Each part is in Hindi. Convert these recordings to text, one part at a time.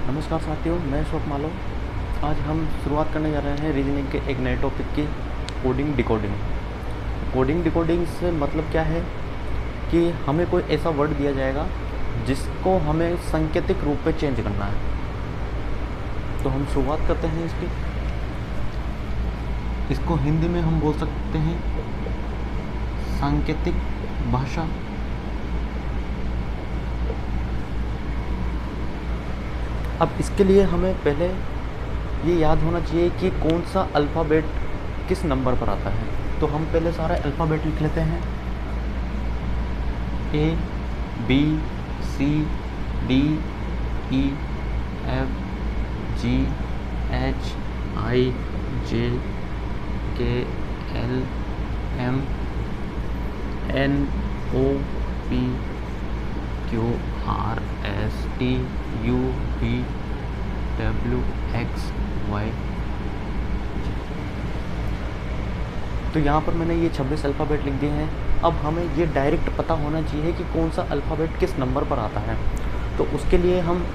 नमस्कार साथियों, मैं अशोक मालो। आज हम शुरुआत करने जा रहे हैं रीजनिंग के एक नए टॉपिक की, कोडिंग डिकोडिंग। कोडिंग डिकोडिंग से मतलब क्या है कि हमें कोई ऐसा वर्ड दिया जाएगा जिसको हमें सांकेतिक रूप में चेंज करना है। तो हम शुरुआत करते हैं इसकी। इसको हिंदी में हम बोल सकते हैं सांकेतिक भाषा। अब इसके लिए हमें पहले ये याद होना चाहिए कि कौन सा अल्फ़ाबेट किस नंबर पर आता है। तो हम पहले सारा अल्फ़ाबेट लिख लेते हैं। A B C D E F G H I J K L M N O P Q R S T U V W X Y. तो यहाँ पर मैंने ये 26 अल्फ़ाबेट लिख दिए हैं। अब हमें ये डायरेक्ट पता होना चाहिए कि कौन सा अल्फ़ाबेट किस नंबर पर आता है। तो उसके लिए हम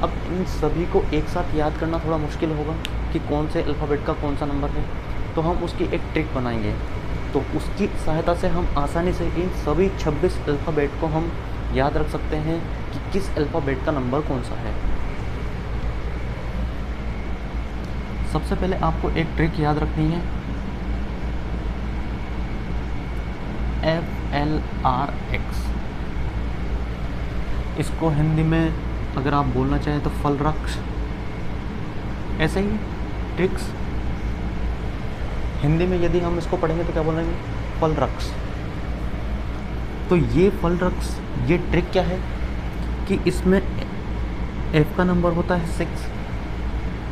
अब इन सभी को एक साथ याद करना थोड़ा मुश्किल होगा कि कौन से अल्फ़ाबेट का कौन सा नंबर है। तो हम उसकी एक ट्रिक बनाएंगे। तो उसकी सहायता से हम आसानी से इन सभी 26 अल्फ़ाबेट को हम याद रख सकते हैं कि किस अल्फ़ाबेट का नंबर कौन सा है। सबसे पहले आपको एक ट्रिक याद रखनी है, FLRX। इसको हिंदी में अगर आप बोलना चाहें तो फलवृक्ष। ऐसे ही ट्रिक्स हिंदी में यदि हम इसको पढ़ेंगे तो क्या बोलेंगे, फलवृक्ष। तो ये फलवृक्ष, ये ट्रिक क्या है कि इसमें F का नंबर होता है 6,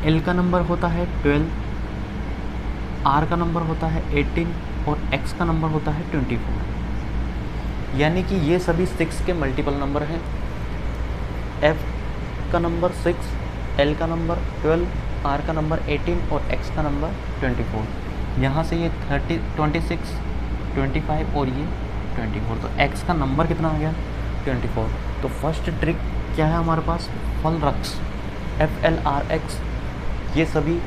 L का नंबर होता है 12, R का नंबर होता है 18 और X का नंबर होता है 24। यानी कि ये सभी 6 के मल्टीपल नंबर हैं। F का नंबर 6, L का नंबर 12, R का नंबर 18 और X का नंबर 24। यहाँ से ये 26, 25 और ये 24। तो X का नंबर कितना आ गया, 24। तो फर्स्ट ट्रिक क्या है हमारे पास, फलवृक्ष, FLRX। ये सभी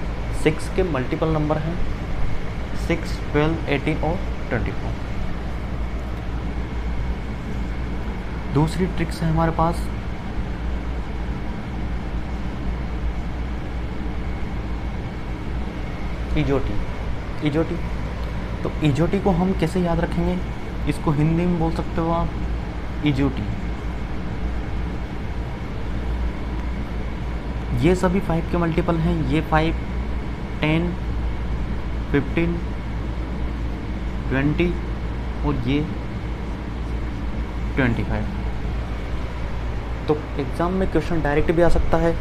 6 के मल्टीपल नंबर हैं, 6, 12, 18 और 24। दूसरी ट्रिक्स है हमारे पास इजोटी। तो इजोटी को हम कैसे याद रखेंगे, इसको हिंदी में बोल सकते हो आप इजोटी। ये सभी 5 के मल्टीपल हैं। ये 5, 10, 15, 20 और ये 25। तो एग्ज़ाम में क्वेश्चन डायरेक्ट भी आ सकता है।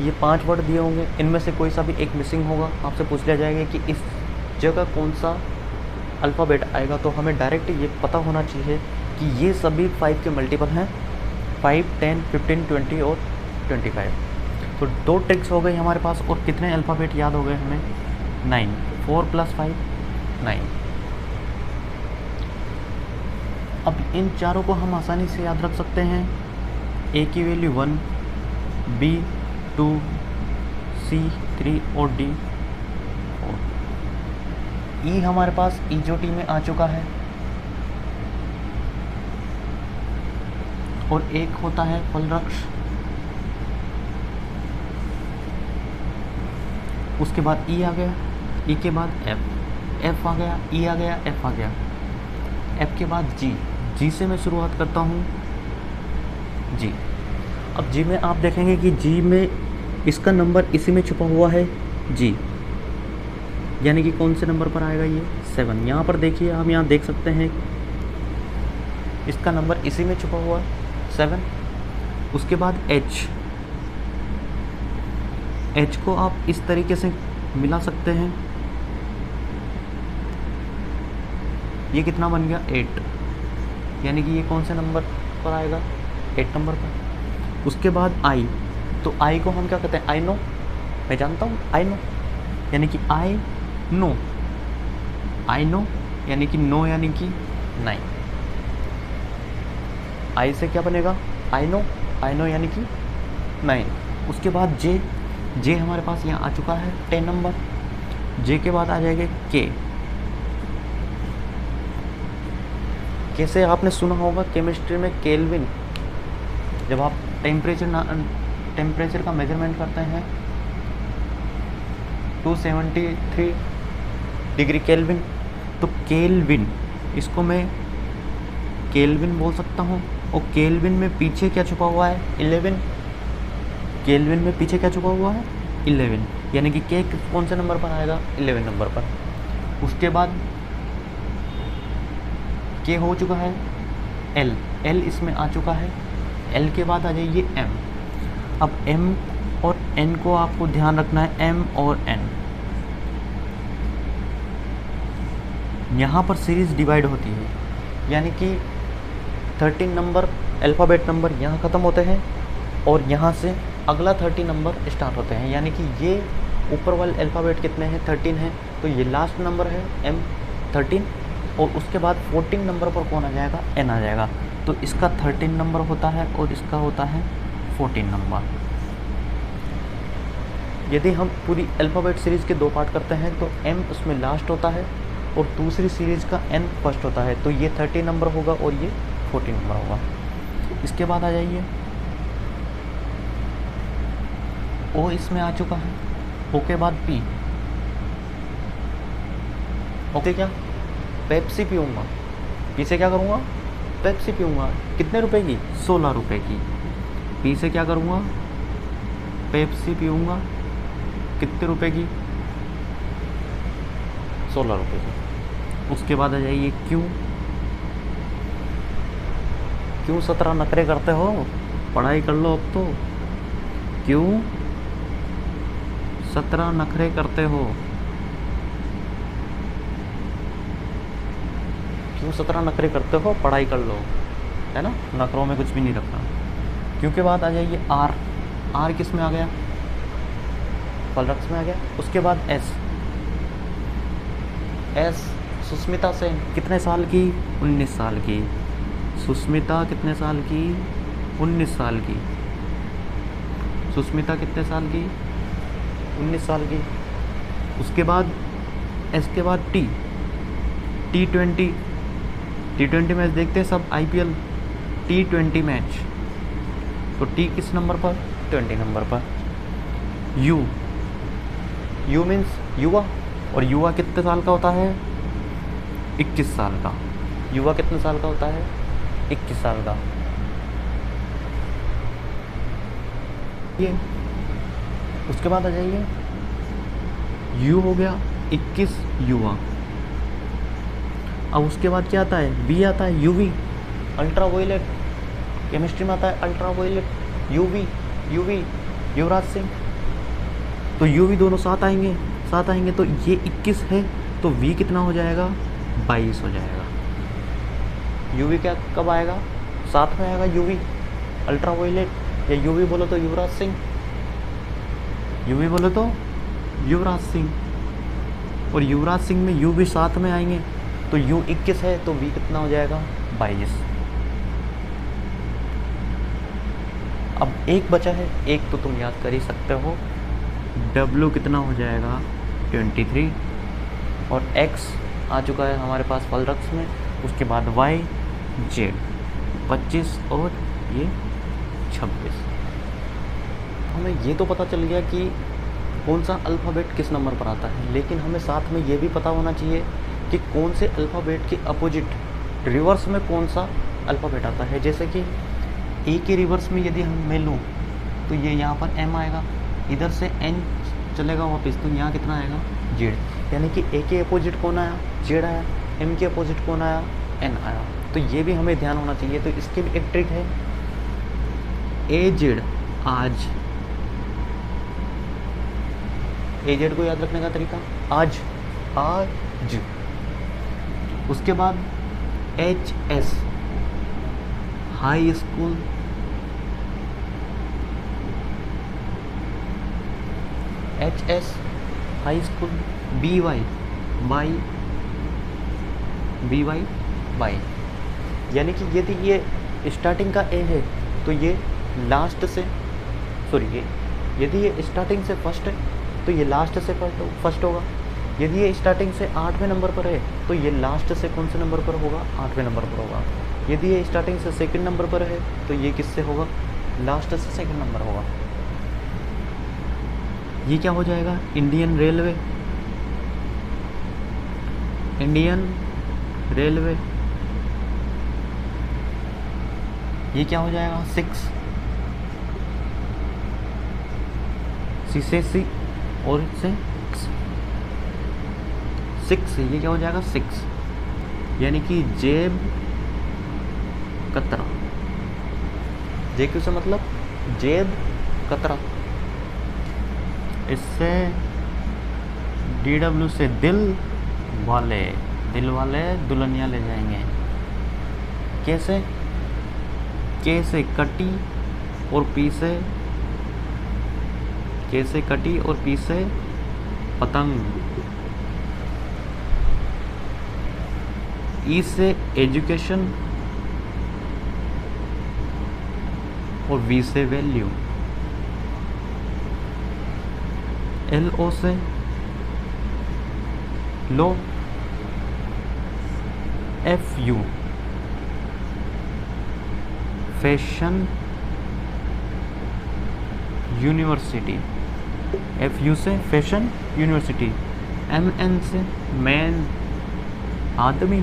ये 5 वर्ड दिए होंगे, इनमें से कोई सा भी एक मिसिंग होगा, आपसे पूछ लिया जाएगा कि इस जगह कौन सा अल्फ़ाबेट आएगा। तो हमें डायरेक्ट ये पता होना चाहिए कि ये सभी 5 के मल्टीपल हैं, 5, 10, 15, 20 और 25। तो 2 ट्रिक्स हो गई हमारे पास। और कितने अल्फ़ाबेट याद हो गए हमें, 9। 4 + 5 9। अब इन चारों को हम आसानी से याद रख सकते हैं। ए की वैल्यू 1, बी 2, सी 3 और डी 4। ई हमारे पास इजोटी में आ चुका है। और एक होता है फलवृक्ष। उसके बाद ई आ गया, ई के बाद एफ आ गया, ई आ गया, एफ आ गया। एफ के बाद जी से मैं शुरुआत करता हूँ, जी। अब जी में आप देखेंगे कि जी में इसका नंबर इसी में छुपा हुआ है, जी। यानी कि कौन से नंबर पर आएगा ये, 7। यहाँ पर देखिए, हम यहाँ देख सकते हैं इसका नंबर इसी में छुपा हुआ है, 7। उसके बाद एच को आप इस तरीके से मिला सकते हैं। ये कितना बन गया, 8। यानी कि ये कौन से नंबर पर आएगा, 8 नंबर पर। उसके बाद आई, तो आई को हम क्या कहते हैं, आई नो। मैं जानता हूँ, आई नो। यानी कि आई नो यानी कि नो यानी कि 9। आई से क्या बनेगा, आई नो यानी कि 9। उसके बाद जे, जे हमारे पास यहाँ आ चुका है 10 नंबर। जे के बाद आ जाएगा के से आपने सुना होगा केमिस्ट्री में केल्विन, जब आप टेम्परेचर का मेजरमेंट करते हैं 273 डिग्री केल्विन, तो केल्विन, इसको मैं केल्विन बोल सकता हूँ। और केल्विन में पीछे क्या छुपा हुआ है 11, केल्विन में पीछे क्या छुपा हुआ है 11, यानी कि के कौन से नंबर पर आएगा 11 नंबर पर। उसके बाद के हो चुका है एल, एल इसमें आ चुका है। एल के बाद आ जाइए एम। अब एम और एन को आपको ध्यान रखना है, एम और एन यहाँ पर सीरीज डिवाइड होती है, यानी कि 13 नंबर अल्फ़ाबेट नंबर यहाँ ख़त्म होते हैं और यहाँ से अगला 30 नंबर स्टार्ट होते हैं, यानी कि ये ऊपर वाले अल्फ़ाबेट कितने हैं 13 हैं, तो ये लास्ट नंबर है एम 13, और उसके बाद 14 नंबर पर कौन आ जाएगा एन आ जाएगा। तो इसका 13 नंबर होता है और इसका होता है 14 नंबर। यदि हम पूरी अल्फ़ाबेट सीरीज़ के 2 पार्ट करते हैं तो एम उसमें लास्ट होता है और दूसरी सीरीज़ का एन फर्स्ट होता है, तो ये 30 नंबर होगा और ये 14 नंबर होगा। इसके बाद आ जाइए ओ, इसमें आ चुका है। ओ के बाद पी, ओके क्या पेप्सी पीऊँगा, पी से क्या करूँगा पेप्सी पीऊँगा, कितने रुपए की 16 रुपए की। पी से क्या करूँगा पेप्सी पीऊँगा, कितने रुपए की 16 रुपए की। उसके बाद आ जाइए क्यों, क्यों 17 नखरे करते हो, पढ़ाई कर लो अब तो। क्यों 17 नखरे करते हो, क्यों 17 नखरे करते हो, पढ़ाई कर लो, है ना, नखरों में कुछ भी नहीं रखना। क्यों के बाद आ जाइए आर, आर किस में आ गया फलरक्स में आ गया। उसके बाद एस, एस सुस्मिता सेन, कितने साल की 19 साल की। सुस्मिता कितने साल की 19 साल की। सुस्मिता कितने साल की 19 साल की। उसके बाद एस के बाद टी, T20, T20 मैच देखते हैं सब IPL, T20 मैच, तो टी किस नंबर पर 20 नंबर पर। यू, यू मीन्स युवा, और युवा कितने साल का होता है 21 साल का। युवा कितने साल का होता है 21 साल का। ये उसके बाद आ जाइए यू हो गया 21 युवा। अब उसके बाद क्या आता है बी आता है यूवी, अल्ट्रा वायलेट, केमिस्ट्री में आता है ultra violet. UV, UV Yuvraj Singh, तो यूवी दोनों साथ आएंगे, तो ये 21 है तो वी कितना हो जाएगा 22 हो जाएगा। यूवी क्या कब आएगा साथ में आएगा यूवी अल्ट्रा वायलेट, या यूवी बोलो तो युवराज सिंह, यूवी बोलो तो युवराज सिंह, और युवराज सिंह में यूवी साथ में आएंगे, तो यू 21 है तो वी कितना हो जाएगा 22। अब एक बचा है, एक तो तुम याद कर ही सकते हो, W कितना हो जाएगा 23, और X आ चुका है हमारे पास फलरक्स में। उसके बाद Y, Z 25 और ये 26। हमें ये तो पता चल गया कि कौन सा अल्फ़ाबेट किस नंबर पर आता है, लेकिन हमें साथ में ये भी पता होना चाहिए कि कौन से अल्फ़ाबेट के अपोजिट रिवर्स में कौन सा अल्फ़ाबेट आता है। जैसे कि ए के रिवर्स में यदि हम मैं लूँ तो ये यहाँ पर M आएगा, इधर से N चलेगा वापस, तो यहाँ कितना आएगा Z, यानी कि ए के अपोजिट कौन आया Z आया, M के अपोजिट कौन आया N आया। तो ये भी हमें ध्यान होना चाहिए। तो इसकी भी एक ट्रिक है, AZ आज, AZ को याद रखने का तरीका आज, आज। उसके बाद HS high school, HS high school. BY by, यानी कि यदि ये स्टार्टिंग का ए है तो ये लास्ट से, सॉरी ये यदि ये स्टार्टिंग से फर्स्ट है तो ये लास्ट से फर्स्ट होगा। यदि ये स्टार्टिंग से 8वें नंबर पर है तो ये लास्ट से कौन से नंबर पर होगा, 8वें नंबर पर होगा। यदि ये स्टार्टिंग से सेकंड नंबर पर है तो ये किससे होगा, लास्ट से सेकंड नंबर होगा। ये क्या हो जाएगा, इंडियन रेलवे, इंडियन रेलवे। ये क्या हो जाएगा, 6, सी से सी और से 6, ये क्या हो जाएगा 6, यानी कि जेब कतरा। जेक्यू से मतलब जेब कतरा। इससे DW से दिल वाले, दिल वाले दुल्हनिया ले जाएंगे। कैसे, के से कटी और पी से, के से कटी और पी से पतंग। ई से एजुकेशन और वी से वैल्यू। LO से लो, FU फैशन यूनिवर्सिटी, FU से फैशन यूनिवर्सिटी। MN से मैन आदमी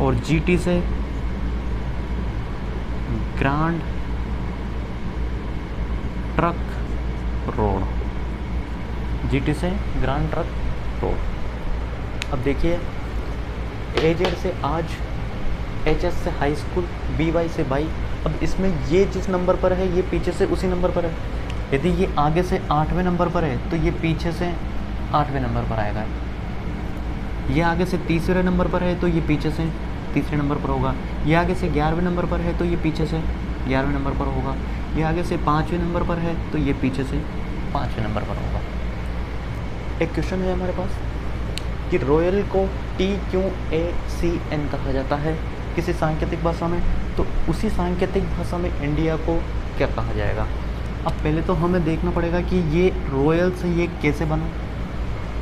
और GT से ग्रांड ट्रक रोड, GT से ग्रांड ट्रक रोड। अब देखिए AZ से आज, HS से हाई स्कूल, BY से बाई। अब इसमें ये जिस नंबर पर है ये पीछे से उसी नंबर पर है। यदि ये आगे से 8वें नंबर पर है तो ये पीछे से 8वें नंबर पर आएगा। ये आगे से 3रे नंबर पर है तो ये पीछे से 3रे नंबर पर होगा। ये आगे से 11वें नंबर पर है तो ये पीछे से 11वें नंबर पर होगा। ये आगे से 5वें नंबर पर है तो ये पीछे से 5वें नंबर पर होगा। एक क्वेश्चन है हमारे पास कि रॉयल को TQACN कहा जाता है किसी सांकेतिक भाषा में, तो उसी सांकेतिक भाषा में इंडिया को क्या कहा जाएगा। अब पहले तो हमें देखना पड़ेगा कि ये रॉयल से ये कैसे बना,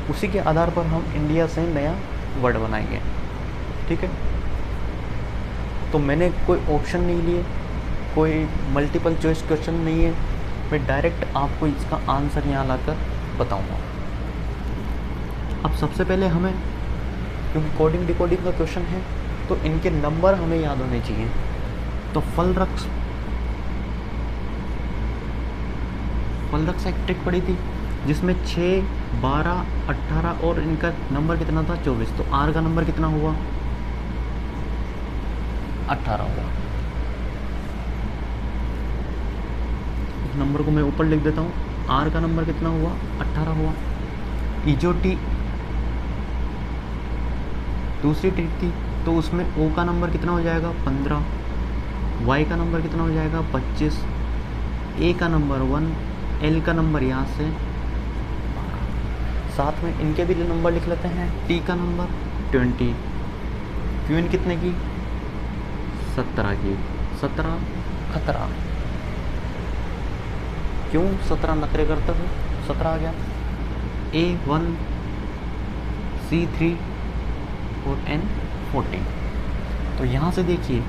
उसी के आधार पर हम इंडिया से नया वर्ड बनाएंगे। ठीक है, तो मैंने कोई ऑप्शन नहीं लिए, कोई मल्टीपल चॉइस क्वेश्चन नहीं है, मैं डायरेक्ट आपको इसका आंसर यहाँ लाकर बताऊंगा। अब सबसे पहले हमें, क्योंकि कोडिंग डिकोडिंग का क्वेश्चन है तो इनके नंबर हमें याद होने चाहिए। तो फलरक्स एक ट्रिक पड़ी थी जिसमें 6, 12, 18 और इनका नंबर कितना था 24। तो R का नंबर कितना हुआ, 18 हुआ। इस नंबर को मैं ऊपर लिख देता हूँ, R का नंबर कितना हुआ, 18 हुआ। इजोटी दूसरी ट्रिक थी तो उसमें O का नंबर कितना हो जाएगा, 15, Y का नंबर कितना हो जाएगा, 25, A का नंबर 1, L का नंबर यहाँ से 12। साथ में इनके भी नंबर लिख लेते हैं। T का नंबर 20, Q कितने की, 17 की, 17 खतरा। क्यों 17 नखरे करते हो, 17 आ गया। A1, C3 और N14। तो यहाँ से देखिए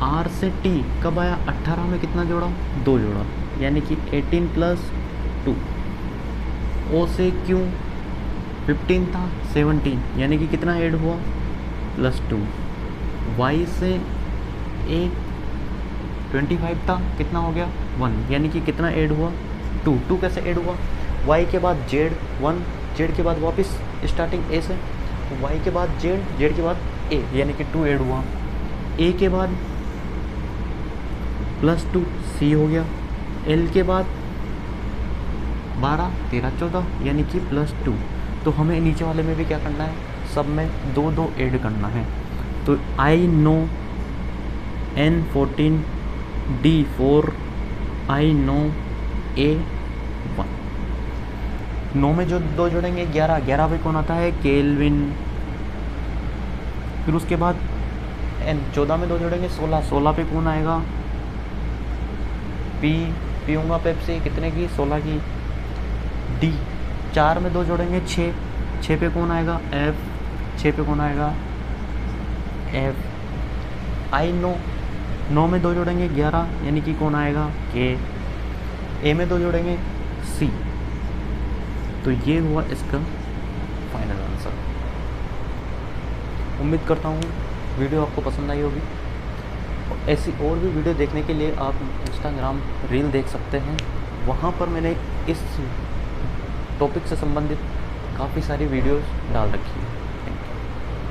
R से T कब आया, 18 में कितना जोड़ा, 2 जोड़ा, यानी कि 18 + 2। O से Q 15 था, 17, यानी कि कितना ऐड हुआ, +2। Y से A 25 था, कितना हो गया, 1, यानी कि कितना ऐड हुआ, 2। 2 कैसे ऐड हुआ, Y के बाद Z 1, Z के बाद वापस स्टार्टिंग A से, Y के बाद Z, Z के बाद A, यानी कि 2 ऐड हुआ। A के बाद +2 C हो गया। L के बाद 12, 13, 14, यानी कि +2। तो हमें नीचे वाले में भी क्या करना है, सब में 2 ऐड करना है। तो I no N14, D4, I no A1। 9 में जो 2 जोड़ेंगे 11, 11 पे कौन आता है, केल्विन। फिर उसके बाद 14 में 2 जोड़ेंगे 16, 16 पे कौन आएगा, P पीऊँगा पेप्सी कितने की, 16 की। डी 4 में 2 जोड़ेंगे 6, 6 पे कौन आएगा, एफ, 6 पे कौन आएगा, एफ। आई 9, 9 में 2 जोड़ेंगे 11, यानी कि कौन आएगा, के। ए में 2 जोड़ेंगे सी। तो ये हुआ इसका फाइनल आंसर। उम्मीद करता हूँ वीडियो आपको पसंद आई होगी। ऐसी और भी वीडियो देखने के लिए आप इंस्टाग्राम रील देख सकते हैं, वहाँ पर मैंने इस टॉपिक से संबंधित काफ़ी सारी वीडियोस डाल रखी है।